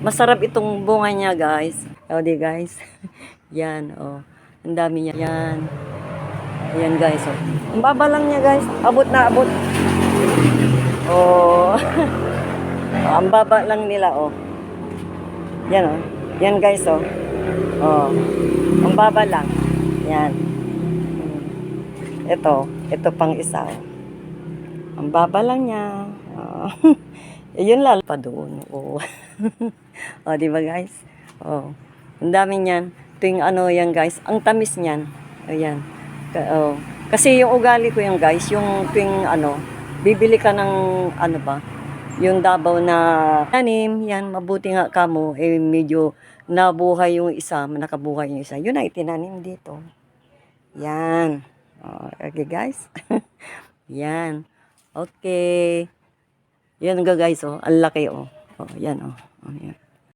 Masarap itong bunga niya, guys. O, di guys. Yan, oh. Ang dami niya. Yan. Ayan, guys, oh. Ang baba lang niya, guys. Abot na abot. Oh. Oh, ang baba lang nila, oh. Yan, oh. Yan, guys, oh. Oh. Ang baba lang. Yan. Ito pang isa, oh. Ang baba lang niya. Oh. Yun lang pa doon. Oh. Oh, di ba, guys? Oh. Ang dami niyan. Tuwing ano yan, guys. Ang tamis niyan. Ayan. Oh. Kasi yung ugali ko yung guys, yung tuwing ano, bibili ka ng ano ba, yung Davao na tanim, yan, mabuti nga kamo, eh medyo nabuhay yung isa, nakabuhay yung isa. Yun ay tinanim dito. Yan. Oh, okay guys. Yan. Okay. Yan nga guys, oh. Ang laki, oh. Oh, yan, oh. Oh, yan.